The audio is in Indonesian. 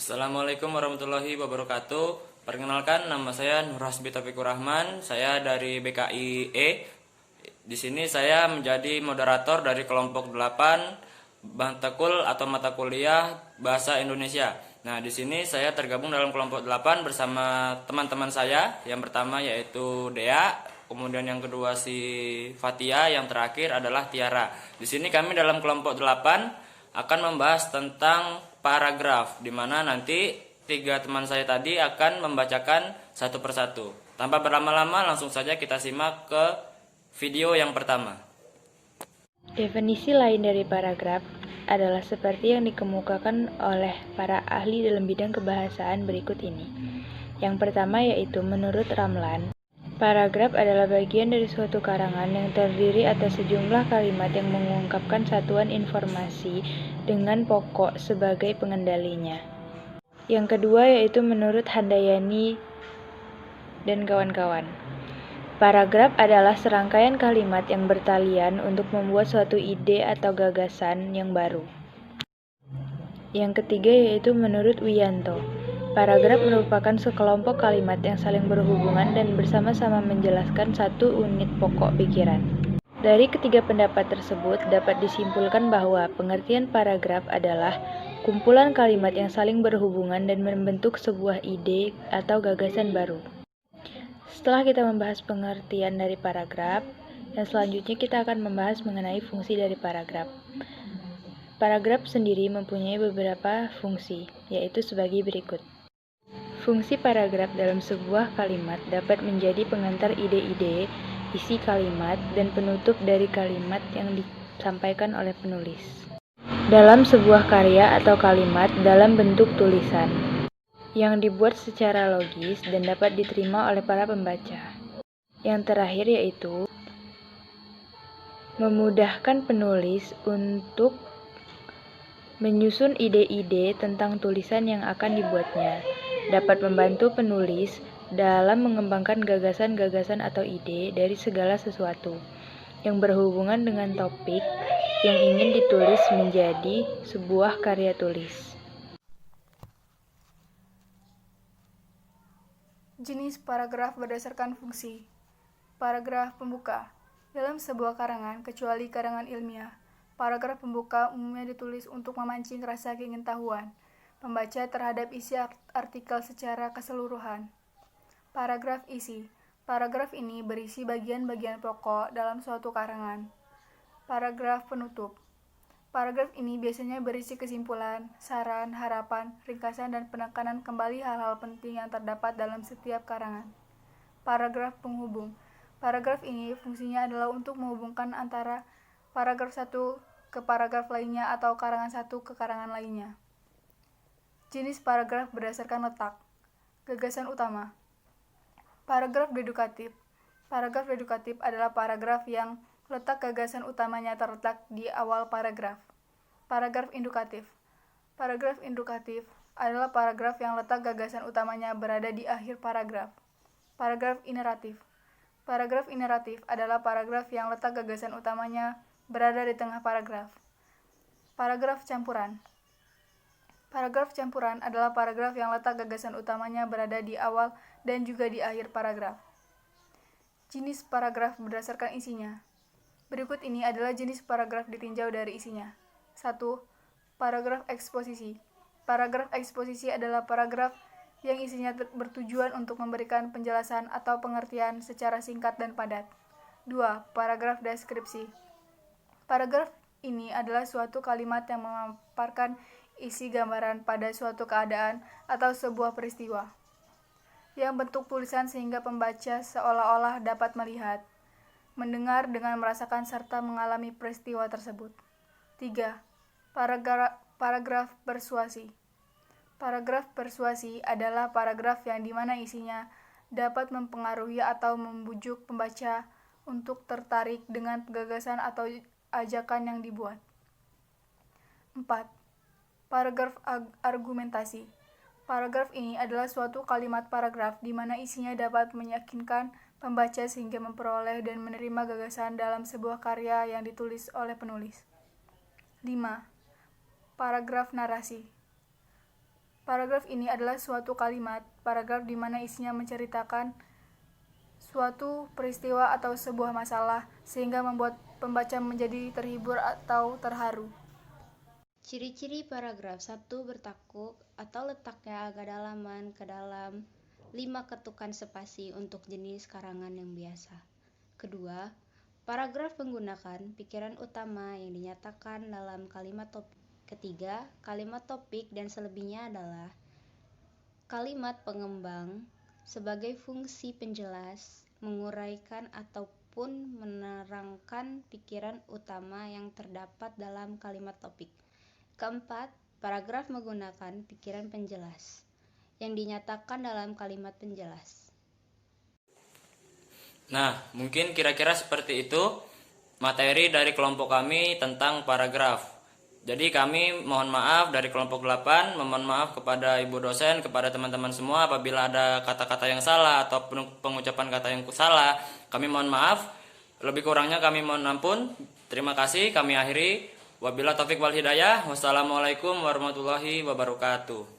Assalamualaikum warahmatullahi wabarakatuh. Perkenalkan, nama saya Nur Hasbi Taufikur Rahman. Saya dari BKI E. Di sini saya menjadi moderator dari kelompok 8 Bantekul atau mata kuliah Bahasa Indonesia. Nah, di sini saya tergabung dalam kelompok 8 bersama teman-teman saya. Yang pertama yaitu Dea, kemudian yang kedua si Fatia, yang terakhir adalah Tiara. Di sini kami dalam kelompok 8 akan membahas tentang paragraf, di mana nanti tiga teman saya tadi akan membacakan satu persatu. Tanpa berlama-lama, langsung saja kita simak ke video yang pertama. Definisi lain dari paragraf adalah seperti yang dikemukakan oleh para ahli dalam bidang kebahasaan berikut ini. Yang pertama yaitu menurut Ramlan, paragraf adalah bagian dari suatu karangan yang terdiri atas sejumlah kalimat yang mengungkapkan satuan informasi dengan pokok sebagai pengendalinya. Yang kedua yaitu menurut Handayani dan kawan-kawan. Paragraf adalah serangkaian kalimat yang bertalian untuk membuat suatu ide atau gagasan yang baru. Yang ketiga yaitu menurut Wiyanto. Paragraf merupakan sekelompok kalimat yang saling berhubungan dan bersama-sama menjelaskan satu unit pokok pikiran. Dari ketiga pendapat tersebut dapat disimpulkan bahwa pengertian paragraf adalah kumpulan kalimat yang saling berhubungan dan membentuk sebuah ide atau gagasan baru. Setelah kita membahas pengertian dari paragraf, yang selanjutnya kita akan membahas mengenai fungsi dari paragraf. Paragraf sendiri mempunyai beberapa fungsi, yaitu sebagai berikut. Fungsi paragraf dalam sebuah kalimat dapat menjadi pengantar ide-ide, isi kalimat, dan penutup dari kalimat yang disampaikan oleh penulis dalam sebuah karya atau kalimat dalam bentuk tulisan yang dibuat secara logis dan dapat diterima oleh para pembaca. Yang terakhir yaitu memudahkan penulis untuk menyusun ide-ide tentang tulisan yang akan dibuatnya, dapat membantu penulis dalam mengembangkan gagasan-gagasan atau ide dari segala sesuatu yang berhubungan dengan topik yang ingin ditulis menjadi sebuah karya tulis. Jenis paragraf berdasarkan fungsi. Paragraf pembuka. Dalam sebuah karangan, kecuali karangan ilmiah, paragraf pembuka umumnya ditulis untuk memancing rasa keingintahuan pembaca terhadap isi artikel secara keseluruhan. Paragraf isi. Paragraf ini berisi bagian-bagian pokok dalam suatu karangan. Paragraf penutup. Paragraf ini biasanya berisi kesimpulan, saran, harapan, ringkasan, dan penekanan kembali hal-hal penting yang terdapat dalam setiap karangan. Paragraf penghubung. Paragraf ini fungsinya adalah untuk menghubungkan antara paragraf satu ke paragraf lainnya atau karangan satu ke karangan lainnya. Jenis paragraf berdasarkan letak. Gagasan utama. Paragraf dedukatif. Paragraf dedukatif adalah paragraf yang letak gagasan utamanya terletak di awal paragraf. Paragraf indukatif. Paragraf indukatif adalah paragraf yang letak gagasan utamanya berada di akhir paragraf. Paragraf ineratif. Paragraf ineratif adalah paragraf yang letak gagasan utamanya berada di tengah paragraf. Paragraf campuran. Paragraf campuran adalah paragraf yang letak gagasan utamanya berada di awal dan juga di akhir paragraf. Jenis paragraf berdasarkan isinya. Berikut ini adalah jenis paragraf ditinjau dari isinya. 1. Paragraf eksposisi. Paragraf eksposisi adalah paragraf yang isinya bertujuan untuk memberikan penjelasan atau pengertian secara singkat dan padat. 2. Paragraf deskripsi. Paragraf ini adalah suatu kalimat yang memaparkan isi gambaran pada suatu keadaan atau sebuah peristiwa, yang bentuk tulisan sehingga pembaca seolah-olah dapat melihat, mendengar dengan merasakan serta mengalami peristiwa tersebut. 3. Paragraf persuasi. Paragraf persuasi adalah paragraf yang dimana isinya dapat mempengaruhi atau membujuk pembaca untuk tertarik dengan gagasan atau ajakan yang dibuat. 4. Paragraf argumentasi. Paragraf ini adalah suatu kalimat paragraf di mana isinya dapat meyakinkan pembaca sehingga memperoleh dan menerima gagasan dalam sebuah karya yang ditulis oleh penulis. 5. Paragraf narasi. Paragraf ini adalah suatu kalimat, paragraf di mana isinya menceritakan suatu peristiwa atau sebuah masalah, sehingga membuat pembaca menjadi terhibur atau terharu. Ciri-ciri paragraf 1 bertakuk atau letaknya agak dalaman ke dalam 5 ketukan spasi untuk jenis karangan yang biasa. Kedua, paragraf menggunakan pikiran utama yang dinyatakan dalam kalimat topik. Ketiga, kalimat topik dan selebihnya adalah kalimat pengembang sebagai fungsi penjelas, menguraikan ataupun menerangkan pikiran utama yang terdapat dalam kalimat topik. Keempat, paragraf menggunakan pikiran penjelas yang dinyatakan dalam kalimat penjelas. Nah, mungkin kira-kira seperti itu materi dari kelompok kami tentang paragraf. Jadi kami mohon maaf dari kelompok 8, memohon maaf kepada ibu dosen, kepada teman-teman semua apabila ada kata-kata yang salah atau pengucapan kata yang salah. Kami mohon maaf, lebih kurangnya kami mohon ampun. Terima kasih, kami akhiri. Wabillahi taufik wal hidayah. Wassalamualaikum warahmatullahi wabarakatuh.